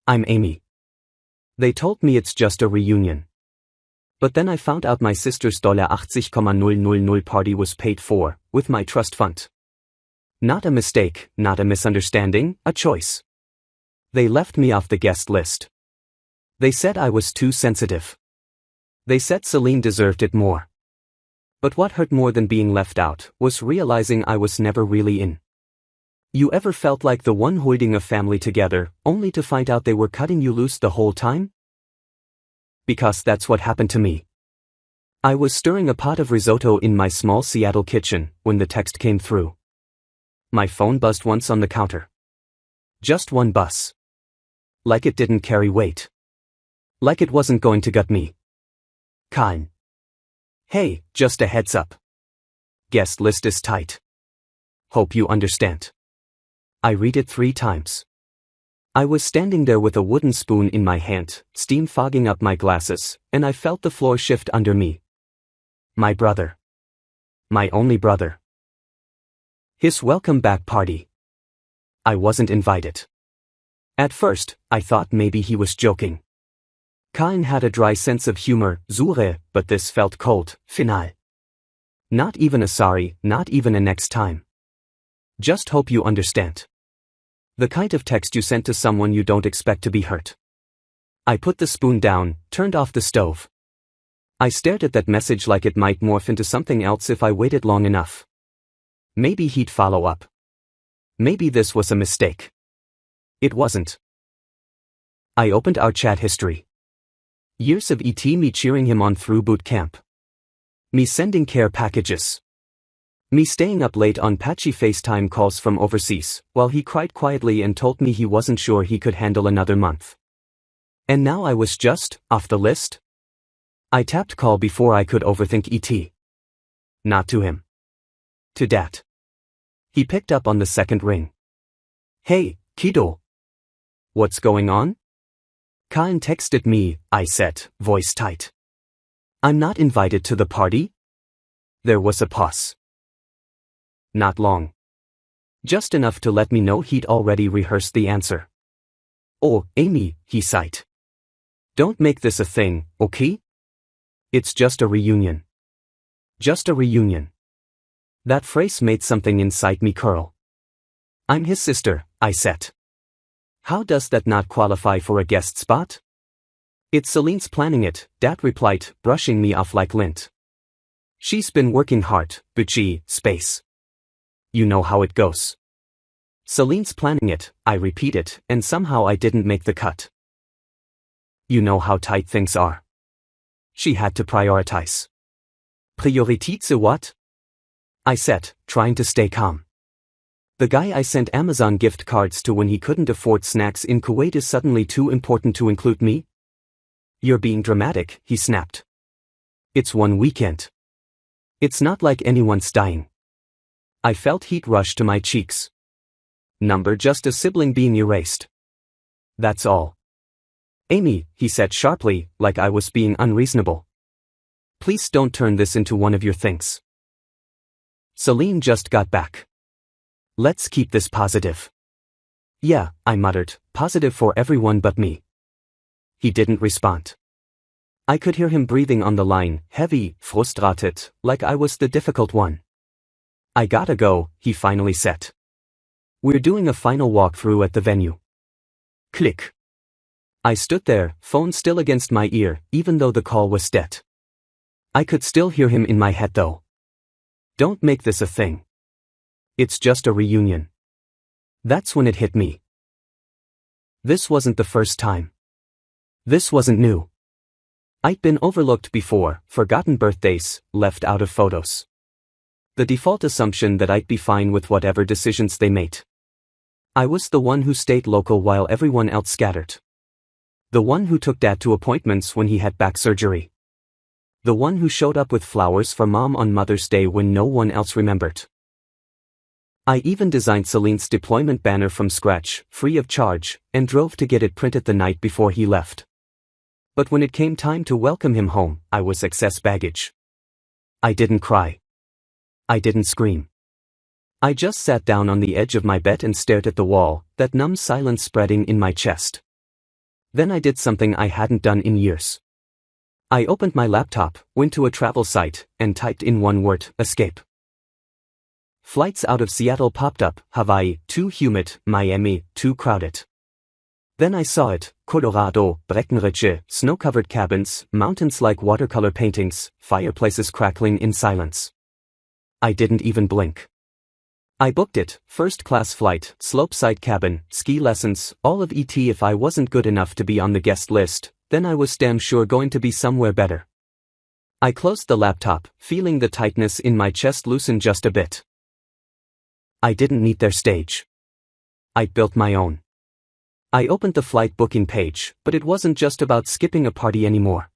I'm Amy. They told me it's just a reunion. But then I found out my sister's $80,000 party was paid for, with my trust fund. Not a mistake, not a misunderstanding, a choice. They left me off the guest list. They said I was too sensitive. They said Celine deserved it more. But what hurt more than being left out was realizing I was never really in. You ever felt like the one holding a family together, only to find out they were cutting you loose the whole time? Because that's what happened to me. I was stirring a pot of risotto in my small Seattle kitchen when the text came through. My phone buzzed once on the counter. Just one buzz. Like it didn't carry weight. Like it wasn't going to gut me. Kind. Hey, just a heads up. Guest list is tight. Hope you understand. I read it 3 times. I was standing there with a wooden spoon in my hand, steam fogging up my glasses, and I felt the floor shift under me. My brother. My only brother. His welcome back party. I wasn't invited. At first, I thought maybe he was joking. Kain had a dry sense of humor, Zure, but this felt cold, final. Not even a sorry, not even a next time. Just hope you understand. The kind of text you send to someone you don't expect to be hurt. I put the spoon down, turned off the stove. I stared at that message like it might morph into something else if I waited long enough. Maybe he'd follow up. Maybe this was a mistake. It wasn't. I opened our chat history. Years of me cheering him on through boot camp. Me sending care packages. Me staying up late on patchy FaceTime calls from overseas, while he cried quietly and told me he wasn't sure he could handle another month. And now I was just off the list? I tapped call before I could overthink it. Not to him. To Dad. He picked up on the second ring. Hey, kiddo. What's going on? Kain texted me, I said, voice tight. I'm not invited to the party? There was a pause. Not long. Just enough to let me know he'd already rehearsed the answer. Oh, Amy, he sighed. Don't make this a thing, okay? It's just a reunion. Just a reunion. That phrase made something inside me curl. I'm his sister, I said. How does that not qualify for a guest spot? It's Celine's planning it, Dad replied, brushing me off like lint. She's been working hard, but space. You know how it goes. Celine's planning it, I repeated, and somehow I didn't make the cut. You know how tight things are. She had to prioritize. Priorität what? I said, trying to stay calm. The guy I sent Amazon gift cards to when he couldn't afford snacks in Kuwait is suddenly too important to include me? You're being dramatic, he snapped. It's one weekend. It's not like anyone's dying. I felt heat rush to my cheeks. Number just a sibling being erased. That's all. Amy, he said sharply, like I was being unreasonable. Please don't turn this into one of your things. Celine just got back. Let's keep this positive. Yeah, I muttered, positive for everyone but me. He didn't respond. I could hear him breathing on the line, heavy, frustrated, like I was the difficult one. I gotta go, he finally said. We're doing a final walkthrough at the venue. Click. I stood there, phone still against my ear, even though the call was dead. I could still hear him in my head though. Don't make this a thing. It's just a reunion. That's when it hit me. This wasn't the first time. This wasn't new. I'd been overlooked before, forgotten birthdays, left out of photos. The default assumption that I'd be fine with whatever decisions they made. I was the one who stayed local while everyone else scattered. The one who took Dad to appointments when he had back surgery. The one who showed up with flowers for Mom on Mother's Day when no one else remembered. I even designed Celine's deployment banner from scratch, free of charge, and drove to get it printed the night before he left. But when it came time to welcome him home, I was excess baggage. I didn't cry. I didn't scream. I just sat down on the edge of my bed and stared at the wall, that numb silence spreading in my chest. Then I did something I hadn't done in years. I opened my laptop, went to a travel site, and typed in one word, escape. Flights out of Seattle popped up, Hawaii, too humid, Miami, too crowded. Then I saw it, Colorado, Breckenridge, snow-covered cabins, mountains like watercolor paintings, fireplaces crackling in silence. I didn't even blink. I booked it, first-class flight, slopeside cabin, ski lessons, all of it. If I wasn't good enough to be on the guest list, then I was damn sure going to be somewhere better. I closed the laptop, feeling the tightness in my chest loosen just a bit. I didn't need their stage. I built my own. I opened the flight booking page, but it wasn't just about skipping a party anymore.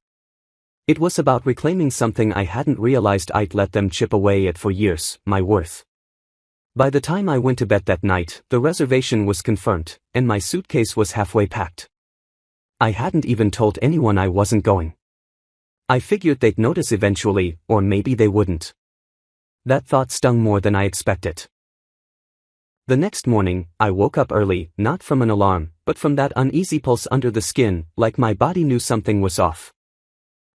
It was about reclaiming something I hadn't realized I'd let them chip away at for years, my worth. By the time I went to bed that night, the reservation was confirmed, and my suitcase was halfway packed. I hadn't even told anyone I wasn't going. I figured they'd notice eventually, or maybe they wouldn't. That thought stung more than I expected. The next morning, I woke up early, not from an alarm, but from that uneasy pulse under the skin, like my body knew something was off.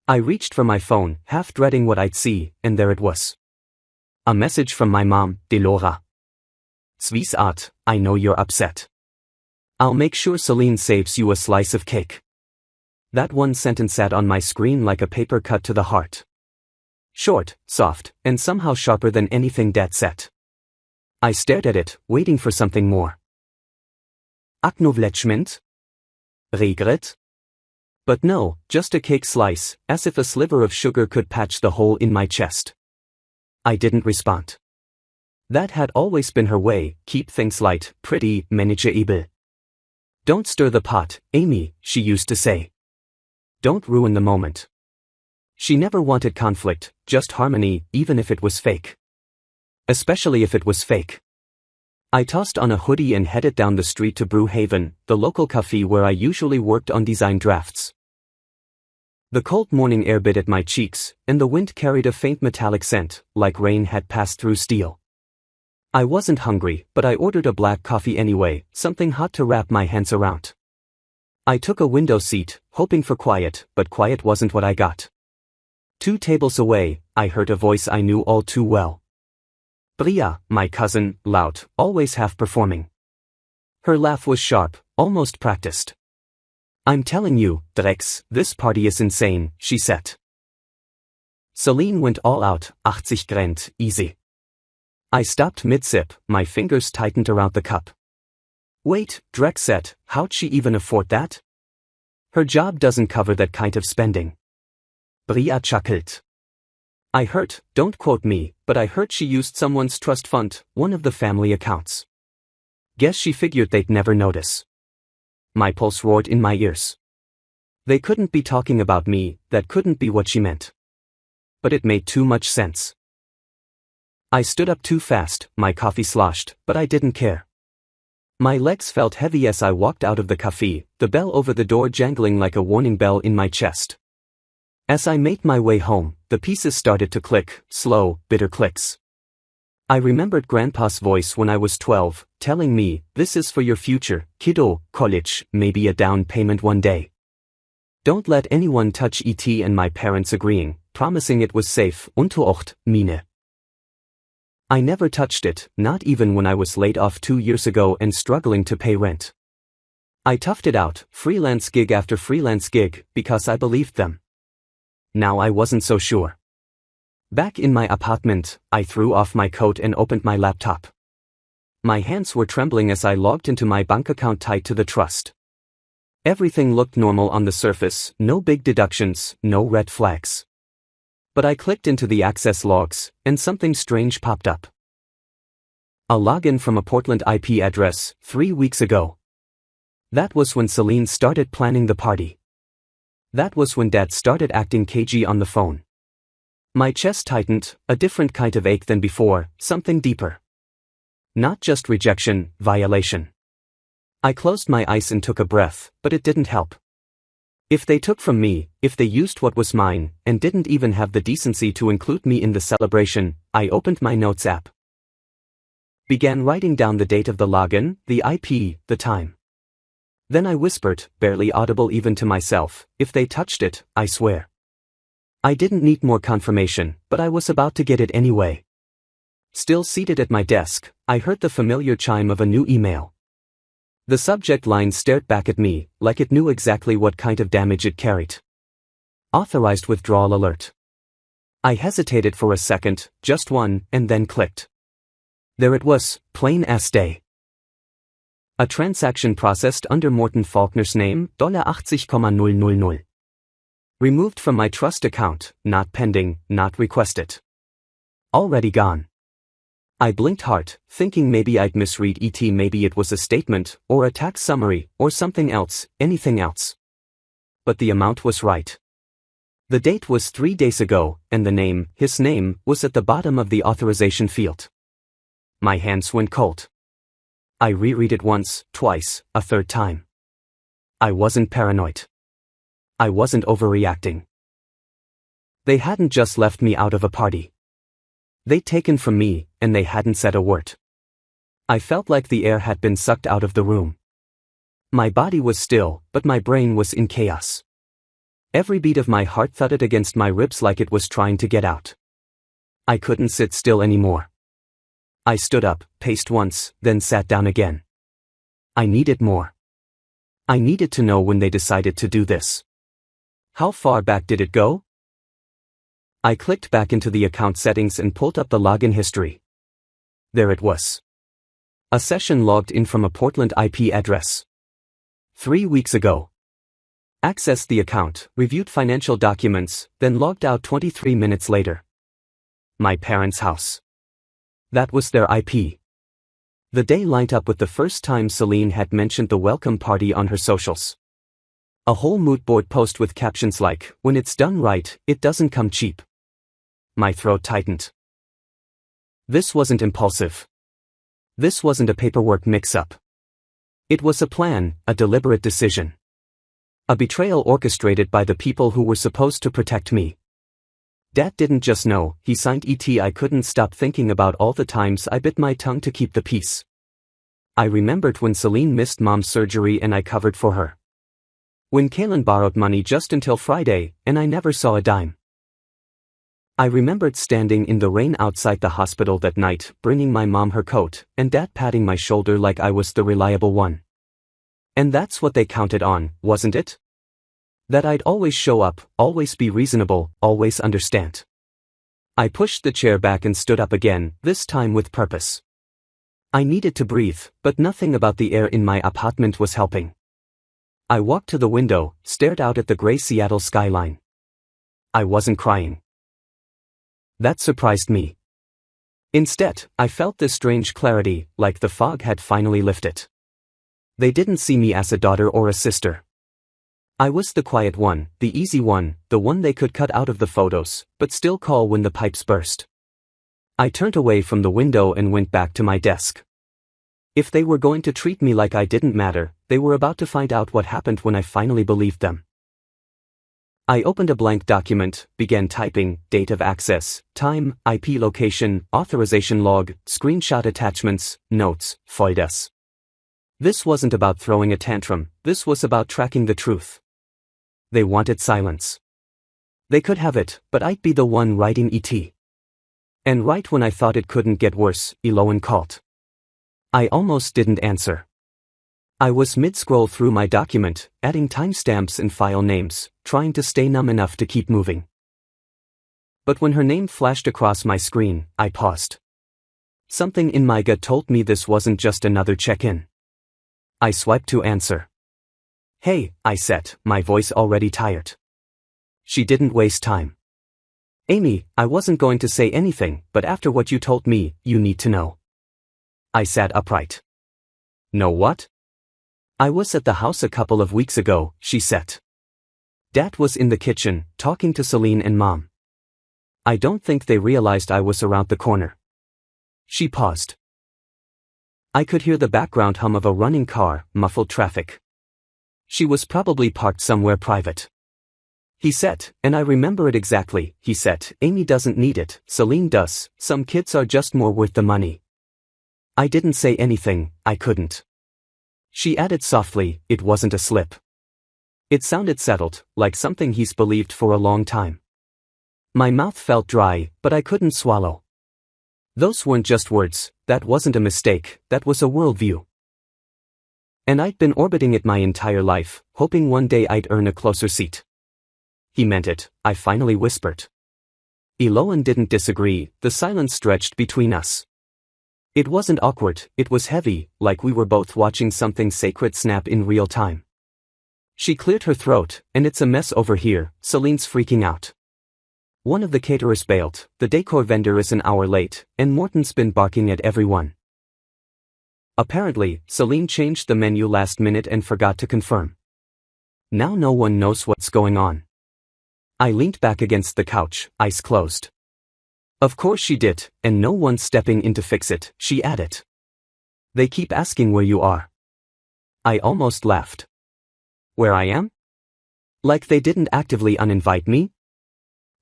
I reached for my phone, half dreading what I'd see, and there it was. A message from my mom, Delora. Sweetheart, I know you're upset. I'll make sure Celine saves you a slice of cake. That one sentence sat on my screen like a paper cut to the heart. Short, soft, and somehow sharper than anything Dad said. I stared at it, waiting for something more. Acknowledgement? Regret? But no, just a cake slice, as if a sliver of sugar could patch the hole in my chest. I didn't respond. That had always been her way, keep things light, pretty, manageable. Don't stir the pot, Amy, she used to say. Don't ruin the moment. She never wanted conflict, just harmony, even if it was fake. Especially if it was fake. I tossed on a hoodie and headed down the street to Brew Haven, the local cafe where I usually worked on design drafts. The cold morning air bit at my cheeks, and the wind carried a faint metallic scent, like rain had passed through steel. I wasn't hungry, but I ordered a black coffee anyway, something hot to wrap my hands around. I took a window seat, hoping for quiet, but quiet wasn't what I got. 2 tables away, I heard a voice I knew all too well. Bria, my cousin, loud, always half-performing. Her laugh was sharp, almost practiced. I'm telling you, Drex, this party is insane, she said. Celine went all out, 80 Grand, easy. I stopped mid-sip, my fingers tightened around the cup. Wait, Drex said, how'd she even afford that? Her job doesn't cover that kind of spending. Bria chuckled. I heard, don't quote me, but I heard she used someone's trust fund, one of the family accounts. Guess she figured they'd never notice. My pulse roared in my ears. They couldn't be talking about me, that couldn't be what she meant. But it made too much sense. I stood up too fast, my coffee sloshed, but I didn't care. My legs felt heavy as I walked out of the cafe, the bell over the door jangling like a warning bell in my chest. As I made my way home, the pieces started to click, slow, bitter clicks. I remembered Grandpa's voice when I was 12, telling me, this is for your future, kiddo, college, maybe a down payment one day. Don't let anyone touch it, and my parents agreeing, promising it was safe, unverwacht, mine. I never touched it, not even when I was laid off 2 years ago and struggling to pay rent. I toughed it out, freelance gig after freelance gig, because I believed them. Now I wasn't so sure. Back in my apartment, I threw off my coat and opened my laptop. My hands were trembling as I logged into my bank account tied to the trust. Everything looked normal on the surface, no big deductions, no red flags. But I clicked into the access logs, and something strange popped up. A login from a Portland IP address, 3 weeks ago. That was when Celine started planning the party. That was when Dad started acting cagey on the phone. My chest tightened, a different kind of ache than before, something deeper. Not just rejection, violation. I closed my eyes and took a breath, but it didn't help. If they took from me, if they used what was mine, and didn't even have the decency to include me in the celebration, I opened my notes app. Began writing down the date of the login, the IP, the time. Then I whispered, barely audible even to myself, if they touched it, I swear. I didn't need more confirmation, but I was about to get it anyway. Still seated at my desk, I heard the familiar chime of a new email. The subject line stared back at me, like it knew exactly what kind of damage it carried. Authorized withdrawal alert. I hesitated for a second, just one, and then clicked. There it was, plain as day. A transaction processed under Morten Faulkner's name, $80,000. Removed from my trust account, not pending, not requested. Already gone. I blinked hard, thinking maybe I'd misread it, maybe it was a statement, or a tax summary, or something else, anything else. But the amount was right. The date was 3 days ago, and the name, his name, was at the bottom of the authorization field. My hands went cold. I reread it once, twice, a third time. I wasn't paranoid. I wasn't overreacting. They hadn't just left me out of a party. They'd taken from me, and they hadn't said a word. I felt like the air had been sucked out of the room. My body was still, but my brain was in chaos. Every beat of my heart thudded against my ribs like it was trying to get out. I couldn't sit still anymore. I stood up, paced once, then sat down again. I needed more. I needed to know when they decided to do this. How far back did it go? I clicked back into the account settings and pulled up the login history. There it was. A session logged in from a Portland IP address. 3 weeks ago. Accessed the account, reviewed financial documents, then logged out 23 minutes later. My parents' house. That was their IP. The day lined up with the first time Celine had mentioned the welcome party on her socials. A whole mood board post with captions like, "When it's done right, it doesn't come cheap." My throat tightened. This wasn't impulsive. This wasn't a paperwork mix-up. It was a plan, a deliberate decision. A betrayal orchestrated by the people who were supposed to protect me. Dad didn't just know, he signed it. I couldn't stop thinking about all the times I bit my tongue to keep the peace. I remembered when Celine missed Mom's surgery and I covered for her. When Kaylin borrowed money just until Friday, and I never saw a dime. I remembered standing in the rain outside the hospital that night, bringing my mom her coat, and Dad patting my shoulder like I was the reliable one. And that's what they counted on, wasn't it? That I'd always show up, always be reasonable, always understand. I pushed the chair back and stood up again, this time with purpose. I needed to breathe, but nothing about the air in my apartment was helping. I walked to the window, stared out at the gray Seattle skyline. I wasn't crying. That surprised me. Instead, I felt this strange clarity, like the fog had finally lifted. They didn't see me as a daughter or a sister. I was the quiet one, the easy one, the one they could cut out of the photos, but still call when the pipes burst. I turned away from the window and went back to my desk. If they were going to treat me like I didn't matter, they were about to find out what happened when I finally believed them. I opened a blank document, began typing, date of access, time, IP location, authorization log, screenshot attachments, notes, folders. This wasn't about throwing a tantrum, this was about tracking the truth. They wanted silence. They could have it, but I'd be the one writing it. And right when I thought it couldn't get worse, Eloan called. I almost didn't answer. I was mid-scroll through my document, adding timestamps and file names, trying to stay numb enough to keep moving. But when her name flashed across my screen, I paused. Something in my gut told me this wasn't just another check-in. I swiped to answer. "Hey," I said, my voice already tired. She didn't waste time. "Amy, I wasn't going to say anything, but after what you told me, you need to know." I sat upright. "Know what?" "I was at the house a couple of weeks ago," she said. Dad was in the kitchen, talking to Celine and Mom. I don't think they realized I was around the corner. She paused. I could hear the background hum of a running car, muffled traffic. She was probably parked somewhere private. He said, and I remember it exactly, he said, "Amy doesn't need it, Celine does, some kids are just more worth the money." I didn't say anything, I couldn't. She added softly, it wasn't a slip. It sounded settled, like something he's believed for a long time. My mouth felt dry, but I couldn't swallow. Those weren't just words, that wasn't a mistake, that was a worldview. And I'd been orbiting it my entire life, hoping one day I'd earn a closer seat. He meant it, I finally whispered. Eloan didn't disagree, the silence stretched between us. It wasn't awkward, it was heavy, like we were both watching something sacred snap in real time. She cleared her throat, and it's a mess over here, Celine's freaking out. One of the caterers bailed, the decor vendor is an hour late, and Morton's been barking at everyone. Apparently, Celine changed the menu last minute and forgot to confirm. Now no one knows what's going on. I leaned back against the couch, eyes closed. Of course she did, and no one's stepping in to fix it, she added. They keep asking where you are. I almost laughed. Where I am? Like they didn't actively uninvite me?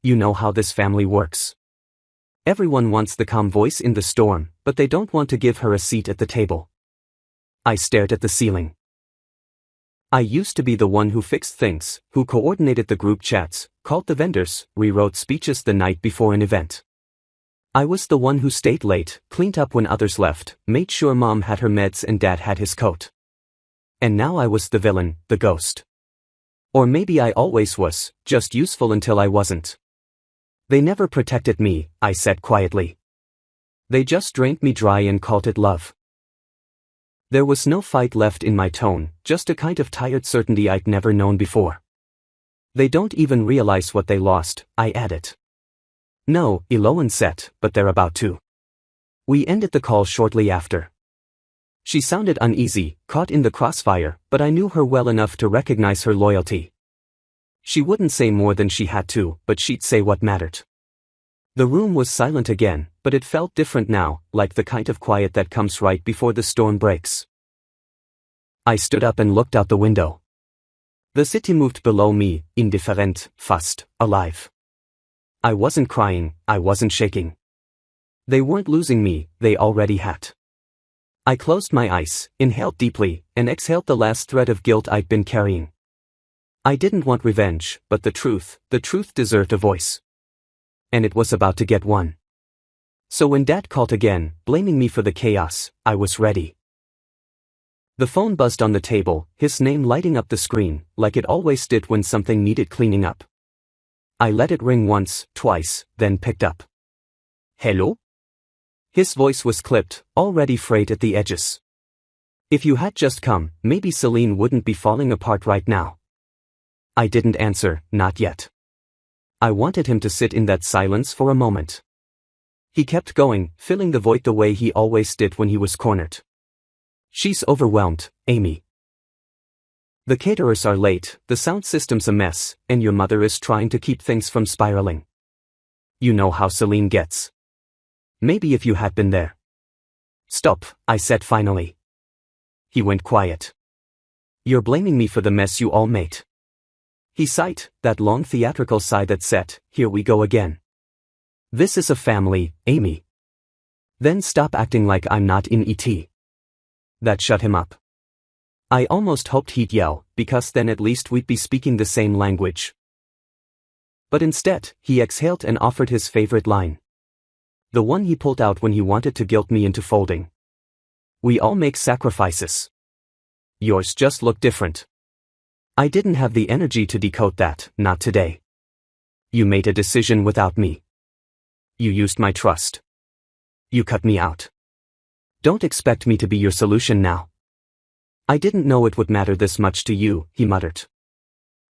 You know how this family works. Everyone wants the calm voice in the storm, but they don't want to give her a seat at the table. I stared at the ceiling. I used to be the one who fixed things, who coordinated the group chats, called the vendors, rewrote speeches the night before an event. I was the one who stayed late, cleaned up when others left, made sure Mom had her meds and Dad had his coat. And now I was the villain, the ghost. Or maybe I always was, just useful until I wasn't. They never protected me, I said quietly. They just drained me dry and called it love. There was no fight left in my tone, just a kind of tired certainty I'd never known before. They don't even realize what they lost, I added. No, Eloan said, but they're about to. We ended the call shortly after. She sounded uneasy, caught in the crossfire, but I knew her well enough to recognize her loyalty. She wouldn't say more than she had to, but she'd say what mattered. The room was silent again, but it felt different now, like the kind of quiet that comes right before the storm breaks. I stood up and looked out the window. The city moved below me, indifferent, fast, alive. I wasn't crying, I wasn't shaking. They weren't losing me, they already had. I closed my eyes, inhaled deeply, and exhaled the last thread of guilt I'd been carrying. I didn't want revenge, but the truth deserved a voice. And it was about to get one. So when Dad called again, blaming me for the chaos, I was ready. The phone buzzed on the table, his name lighting up the screen, like it always did when something needed cleaning up. I let it ring once, twice, then picked up. Hello? His voice was clipped, already frayed at the edges. If you had just come, maybe Celine wouldn't be falling apart right now. I didn't answer, not yet. I wanted him to sit in that silence for a moment. He kept going, filling the void the way he always did when he was cornered. She's overwhelmed, Amy. The caterers are late, the sound system's a mess, and your mother is trying to keep things from spiraling. You know how Celine gets. Maybe if you had been there. Stop, I said finally. He went quiet. You're blaming me for the mess you all made. He sighed, that long theatrical sigh that said, here we go again. This is a family, Amy. Then stop acting like I'm not in ET. That shut him up. I almost hoped he'd yell, because then at least we'd be speaking the same language. But instead, he exhaled and offered his favorite line. The one he pulled out when he wanted to guilt me into folding. We all make sacrifices. Yours just look different. I didn't have the energy to decode that, not today. You made a decision without me. You used my trust. You cut me out. Don't expect me to be your solution now. I didn't know it would matter this much to you, he muttered.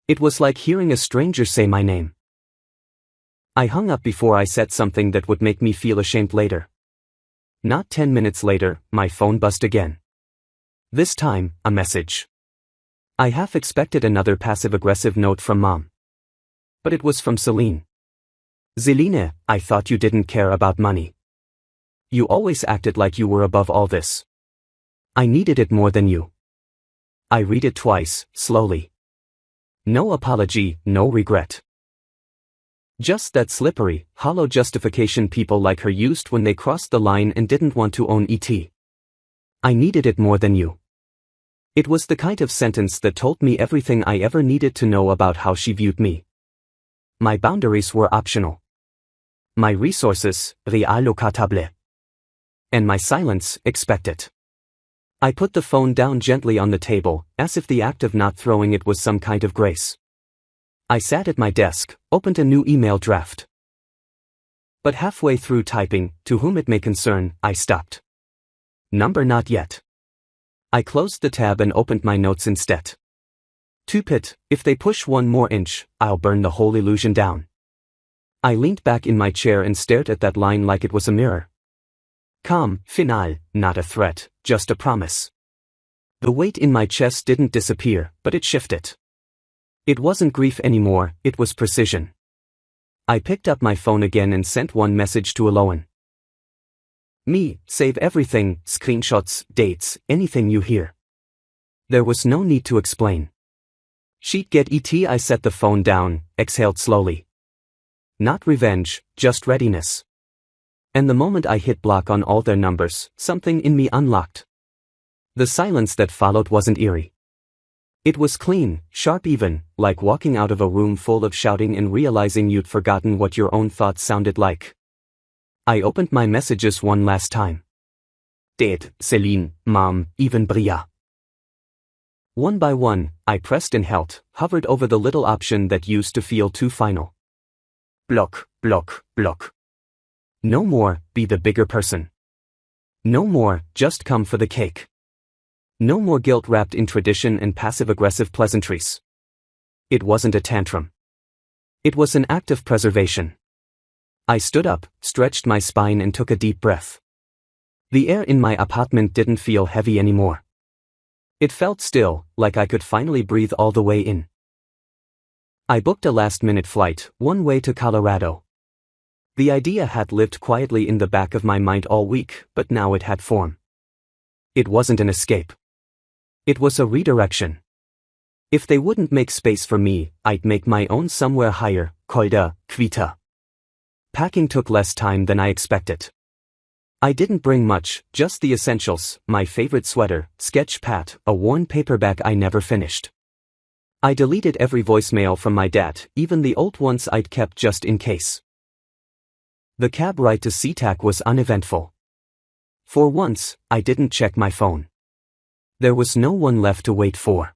It was like hearing a stranger say my name. I hung up before I said something that would make me feel ashamed later. Not 10 minutes later, my phone buzzed again. This time, a message. I half expected another passive-aggressive note from Mom. But it was from Celine. Zeline, I thought you didn't care about money. You always acted like you were above all this. I needed it more than you. I read it twice, slowly. No apology, no regret. Just that slippery, hollow justification people like her used when they crossed the line and didn't want to own ET. I needed it more than you. It was the kind of sentence that told me everything I ever needed to know about how she viewed me. My boundaries were optional. My resources, reallocables. And my silence, expected. I put the phone down gently on the table, as if the act of not throwing it was some kind of grace. I sat at my desk, opened a new email draft. But halfway through typing, to whom it may concern, I stopped. Number not yet. I closed the tab and opened my notes instead. Two-pit, if they push one more inch, I'll burn the whole illusion down. I leaned back in my chair and stared at that line like it was a mirror. Calm, final, not a threat, just a promise. The weight in my chest didn't disappear, but it shifted. It wasn't grief anymore, it was precision. I picked up my phone again and sent one message to Aloan. Me, save everything, screenshots, dates, anything you hear. There was no need to explain. She'd get it. I set the phone down, exhaled slowly. Not revenge, just readiness. And the moment I hit block on all their numbers, something in me unlocked. The silence that followed wasn't eerie. It was clean, sharp even, like walking out of a room full of shouting and realizing you'd forgotten what your own thoughts sounded like. I opened my messages one last time. Dad, Celine, Mom, even Bria. One by one, I pressed and held, hovered over the little option that used to feel too final. Block, block, block. No more, be the bigger person. No more, just come for the cake. No more guilt wrapped in tradition and passive-aggressive pleasantries. It wasn't a tantrum. It was an act of preservation. I stood up, stretched my spine and took a deep breath. The air in my apartment didn't feel heavy anymore. It felt still, like I could finally breathe all the way in. I booked a last-minute flight, one way to Colorado. The idea had lived quietly in the back of my mind all week, but now it had form. It wasn't an escape. It was a redirection. If they wouldn't make space for me, I'd make my own somewhere higher, colder, quieter. Packing took less time than I expected. I didn't bring much, just the essentials, my favorite sweater, sketch pad, a worn paperback I never finished. I deleted every voicemail from my dad, even the old ones I'd kept just in case. The cab ride to SeaTac was uneventful. For once, I didn't check my phone. There was no one left to wait for.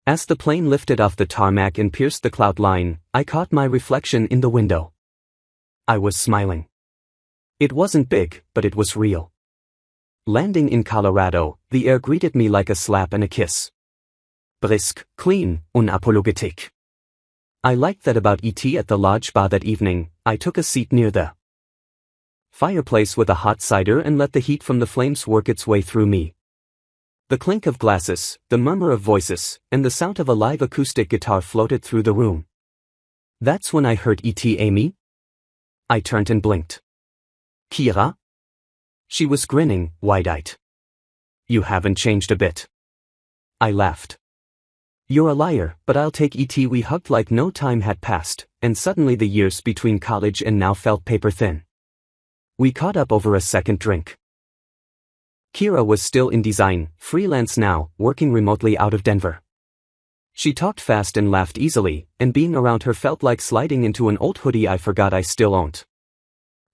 As the plane lifted off the tarmac and pierced the cloud line, I caught my reflection in the window. I was smiling. It wasn't big, but it was real. Landing in Colorado, the air greeted me like a slap and a kiss. Brisk, clean, unapologetic. I liked that about it. At the lodge bar that evening, I took a seat near the fireplace with a hot cider and let the heat from the flames work its way through me. The clink of glasses, the murmur of voices, and the sound of a live acoustic guitar floated through the room. That's when I heard "Et Amy?" I turned and blinked. Kira? She was grinning, wide-eyed. You haven't changed a bit. I laughed. You're a liar, but I'll take it. We hugged like no time had passed, and suddenly the years between college and now felt paper-thin. We caught up over a second drink. Kira was still in design, freelance now, working remotely out of Denver. She talked fast and laughed easily, and being around her felt like sliding into an old hoodie I forgot I still owned.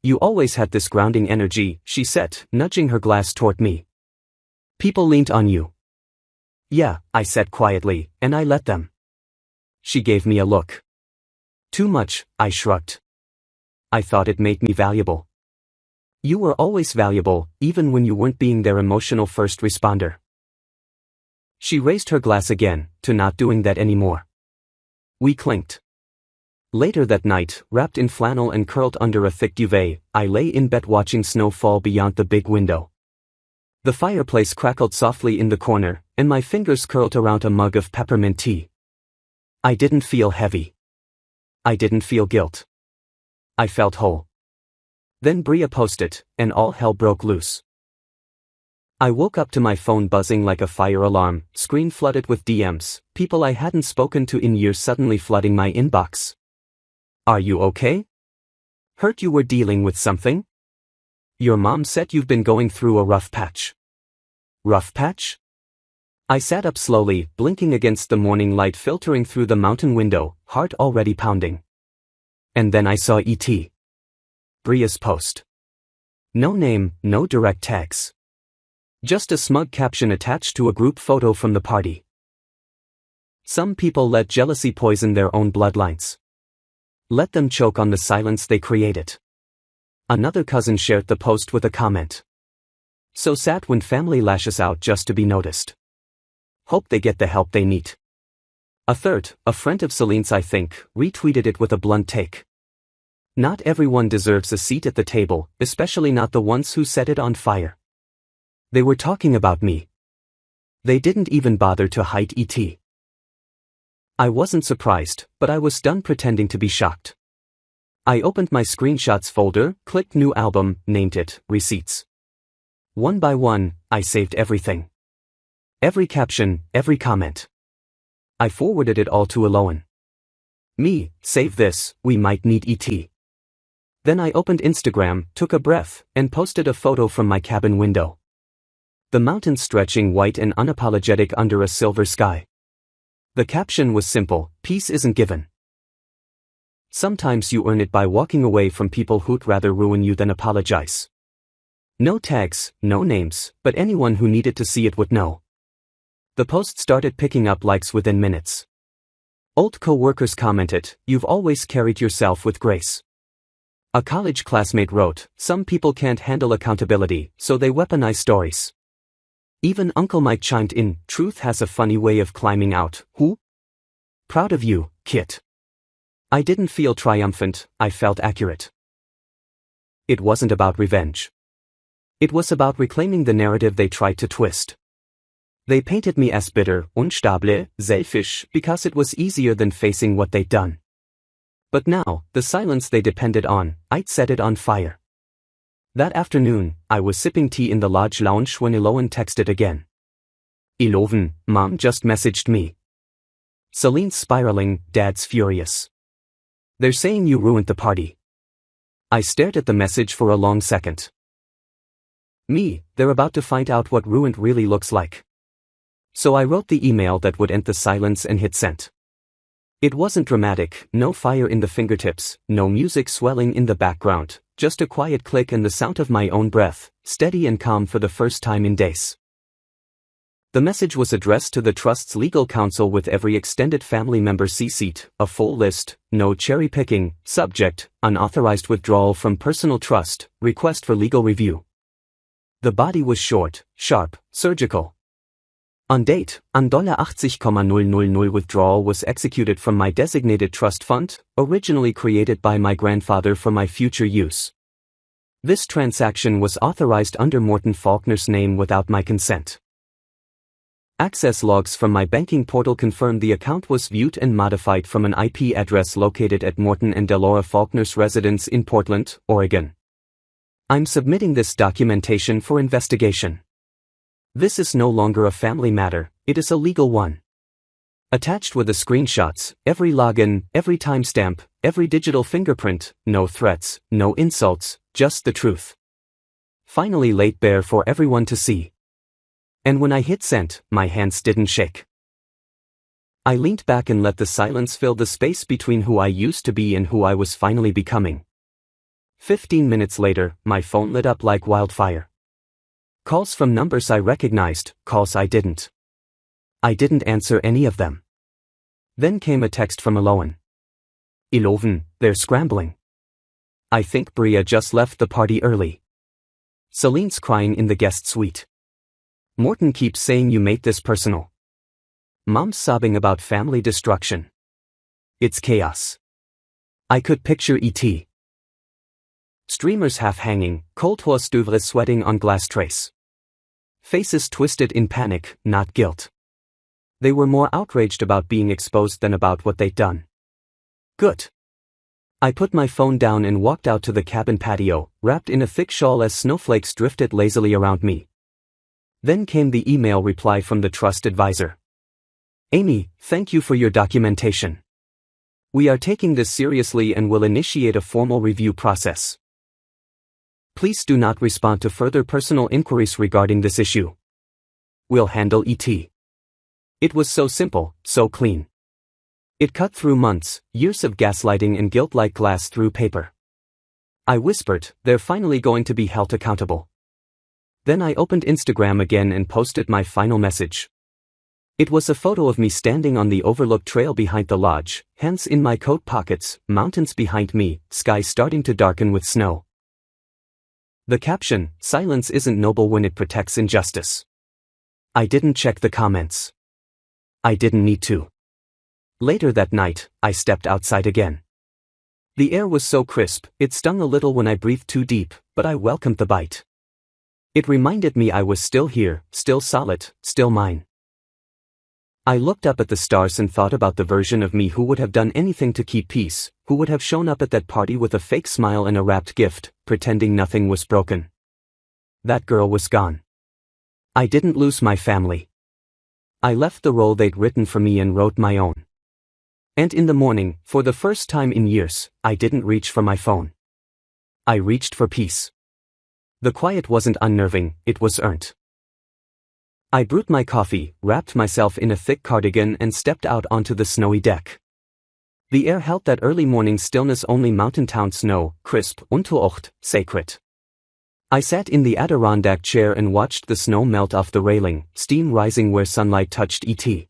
You always had this grounding energy, she said, nudging her glass toward me. People leaned on you. Yeah, I said quietly, and I let them. She gave me a look. Too much, I shrugged. I thought it made me valuable. You were always valuable, even when you weren't being their emotional first responder. She raised her glass again, to not doing that anymore. We clinked. Later that night, wrapped in flannel and curled under a thick duvet, I lay in bed watching snow fall beyond the big window. The fireplace crackled softly in the corner, and my fingers curled around a mug of peppermint tea. I didn't feel heavy. I didn't feel guilt. I felt whole. Then Bria posted, and all hell broke loose. I woke up to my phone buzzing like a fire alarm, screen flooded with DMs, people I hadn't spoken to in years suddenly flooding my inbox. Are you okay? Heard you were dealing with something? Your mom said you've been going through a rough patch. Rough patch? I sat up slowly, blinking against the morning light filtering through the mountain window, heart already pounding. And then I saw E.T. Bria's post. No name, no direct tags. Just a smug caption attached to a group photo from the party. Some people let jealousy poison their own bloodlines. Let them choke on the silence they created. Another cousin shared the post with a comment. So sad when family lashes out just to be noticed. Hope they get the help they need. A third, a friend of Celine's I think, retweeted it with a blunt take. Not everyone deserves a seat at the table, especially not the ones who set it on fire. They were talking about me. They didn't even bother to hide E.T. I wasn't surprised, but I was done pretending to be shocked. I opened my screenshots folder, clicked new album, named it, Receipts. One by one, I saved everything. Every caption, every comment. I forwarded it all to Aloan. Me, save this, we might need E.T. Then I opened Instagram, took a breath, and posted a photo from my cabin window. The mountains stretching white and unapologetic under a silver sky. The caption was simple, peace isn't given. Sometimes you earn it by walking away from people who'd rather ruin you than apologize. No tags, no names, but anyone who needed to see it would know. The post started picking up likes within minutes. Old co-workers commented, "You've always carried yourself with grace." A college classmate wrote, "Some people can't handle accountability, so they weaponize stories." Even Uncle Mike chimed in, "Truth has a funny way of climbing out, who? Proud of you, Kit." I didn't feel triumphant, I felt accurate. It wasn't about revenge. It was about reclaiming the narrative they tried to twist. They painted me as bitter, unstable, selfish, because it was easier than facing what they'd done. But now, the silence they depended on, I'd set it on fire. That afternoon, I was sipping tea in the lodge lounge when Aloan texted again. "Eloven, Mom just messaged me. Celine's spiraling, Dad's furious. They're saying you ruined the party." I stared at the message for a long second. Me, they're about to find out what ruined really looks like. So I wrote the email that would end the silence and hit send. It wasn't dramatic, no fire in the fingertips, no music swelling in the background, just a quiet click and the sound of my own breath, steady and calm for the first time in days. The message was addressed to the Trust's legal counsel with every extended family member CC'd, a full list, no cherry-picking, subject, unauthorized withdrawal from personal trust, request for legal review. The body was short, sharp, surgical. On date, $80,000 withdrawal was executed from my designated trust fund, originally created by my grandfather for my future use. This transaction was authorized under Morten Faulkner's name without my consent. Access logs from my banking portal confirmed the account was viewed and modified from an IP address located at Morten and Delora Faulkner's residence in Portland, Oregon. I'm submitting this documentation for investigation. This is no longer a family matter, it is a legal one. Attached were the screenshots, every login, every timestamp, every digital fingerprint, no threats, no insults, just the truth. Finally laid bare for everyone to see. And when I hit send, my hands didn't shake. I leaned back and let the silence fill the space between who I used to be and who I was finally becoming. 15 minutes later, my phone lit up like wildfire. Calls from numbers I recognized, calls I didn't. I didn't answer any of them. Then came a text from Aloan. "Eloven, they're scrambling. I think Bria just left the party early. Celine's crying in the guest suite. Morten keeps saying you made this personal. Mom's sobbing about family destruction. It's chaos." I could picture E.T. Streamers half hanging, cold hors d'oeuvres sweating on glass trays. Faces twisted in panic, not guilt. They were more outraged about being exposed than about what they'd done. Good. I put my phone down and walked out to the cabin patio, wrapped in a thick shawl as snowflakes drifted lazily around me. Then came the email reply from the trust advisor. "Amy, thank you for your documentation. We are taking this seriously and will initiate a formal review process. Please do not respond to further personal inquiries regarding this issue. We'll handle E.T. It was so simple, so clean. It cut through months, years of gaslighting and guilt like glass through paper. I whispered, they're finally going to be held accountable. Then I opened Instagram again and posted my final message. It was a photo of me standing on the overlooked trail behind the lodge, hands in my coat pockets, mountains behind me, sky starting to darken with snow. The caption, silence isn't noble when it protects injustice. I didn't check the comments. I didn't need to. Later that night, I stepped outside again. The air was so crisp, it stung a little when I breathed too deep, but I welcomed the bite. It reminded me I was still here, still solid, still mine. I looked up at the stars and thought about the version of me who would have done anything to keep peace, who would have shown up at that party with a fake smile and a wrapped gift, pretending nothing was broken. That girl was gone. I didn't lose my family. I left the role they'd written for me and wrote my own. And in the morning, for the first time in years, I didn't reach for my phone. I reached for peace. The quiet wasn't unnerving, it was earned. I brewed my coffee, wrapped myself in a thick cardigan and stepped out onto the snowy deck. The air held that early morning stillness only mountain town snow, crisp, unerwarteter, sacred. I sat in the Adirondack chair and watched the snow melt off the railing, steam rising where sunlight touched it.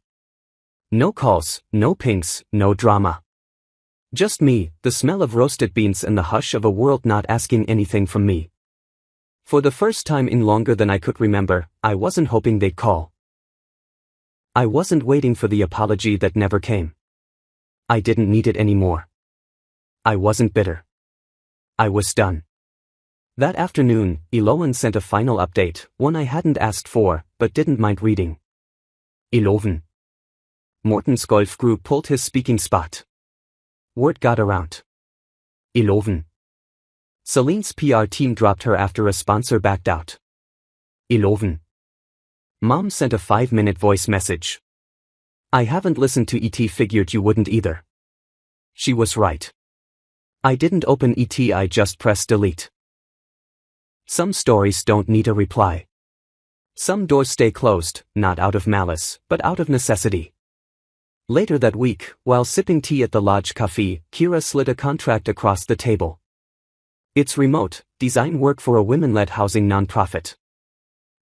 No calls, no pings, no drama. Just me, the smell of roasted beans and the hush of a world not asking anything from me. For the first time in longer than I could remember, I wasn't hoping they'd call. I wasn't waiting for the apology that never came. I didn't need it anymore. I wasn't bitter. I was done. That afternoon, Elowen sent a final update, one I hadn't asked for, but didn't mind reading. Elowen. Morten's golf group pulled his speaking spot. Word got around. Elowen. Celine's PR team dropped her after a sponsor backed out. Elowen. Mom sent a 5-minute voice message. I haven't listened to ET, figured you wouldn't either. She was right. I didn't open ET, I just pressed delete. Some stories don't need a reply. Some doors stay closed, not out of malice, but out of necessity. Later that week, while sipping tea at the Lodge Cafe, Kira slid a contract across the table. It's remote, design work for a women-led housing nonprofit.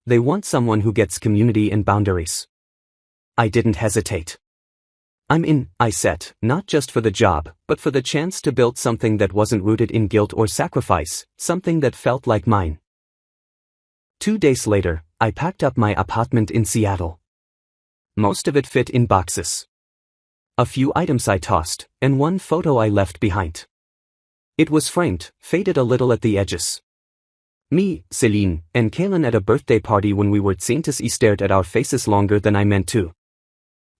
They want someone who gets community and boundaries. I didn't hesitate. I'm in, I said, not just for the job, but for the chance to build something that wasn't rooted in guilt or sacrifice, something that felt like mine. 2 days later, I packed up my apartment in Seattle. Most of it fit in boxes. A few items I tossed, and one photo I left behind. It was framed, faded a little at the edges. Me, Celine, and Kaylin at a birthday party when we were teens stared at our faces longer than I meant to.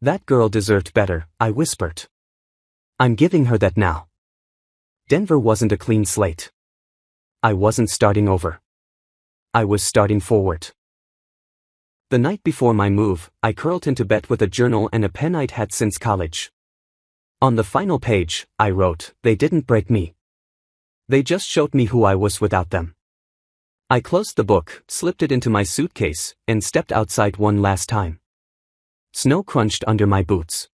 That girl deserved better, I whispered. I'm giving her that now. Denver wasn't a clean slate. I wasn't starting over. I was starting forward. The night before my move, I curled into bed with a journal and a pen I'd had since college. On the final page, I wrote, they didn't break me. They just showed me who I was without them. I closed the book, slipped it into my suitcase, and stepped outside one last time. Snow crunched under my boots.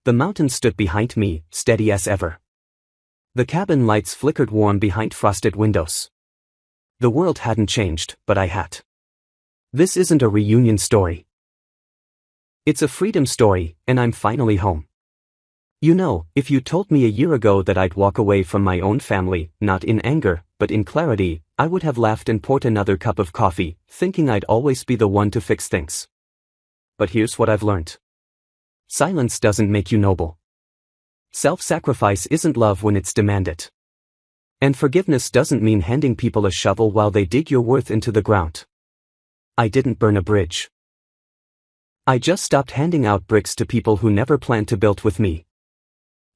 The mountains stood behind me, steady as ever. The cabin lights flickered warm behind frosted windows. The world hadn't changed, but I had. This isn't a reunion story. It's a freedom story, and I'm finally home. You know, if you told me a year ago that I'd walk away from my own family, not in anger, but in clarity, I would have laughed and poured another cup of coffee, thinking I'd always be the one to fix things. But here's what I've learned. Silence doesn't make you noble. Self-sacrifice isn't love when it's demanded. And forgiveness doesn't mean handing people a shovel while they dig your worth into the ground. I didn't burn a bridge. I just stopped handing out bricks to people who never planned to build with me.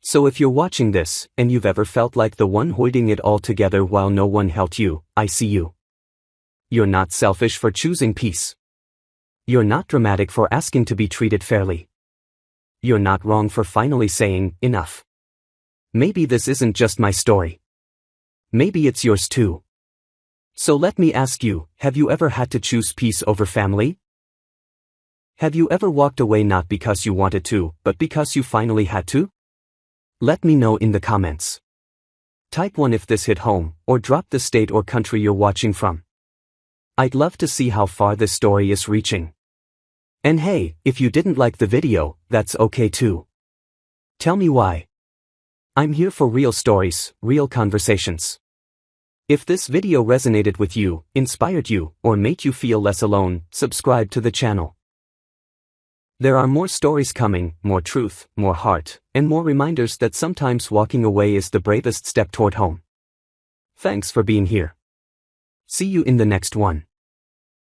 So if you're watching this, and you've ever felt like the one holding it all together while no one helped you, I see you. You're not selfish for choosing peace. You're not dramatic for asking to be treated fairly. You're not wrong for finally saying, enough. Maybe this isn't just my story. Maybe it's yours too. So let me ask you, have you ever had to choose peace over family? Have you ever walked away not because you wanted to, but because you finally had to? Let me know in the comments. Type 1 if this hit home, or drop the state or country you're watching from. I'd love to see how far this story is reaching. And hey, if you didn't like the video, that's okay too. Tell me why. I'm here for real stories, real conversations. If this video resonated with you, inspired you, or made you feel less alone, subscribe to the channel. There are more stories coming, more truth, more heart, and more reminders that sometimes walking away is the bravest step toward home. Thanks for being here. See you in the next one.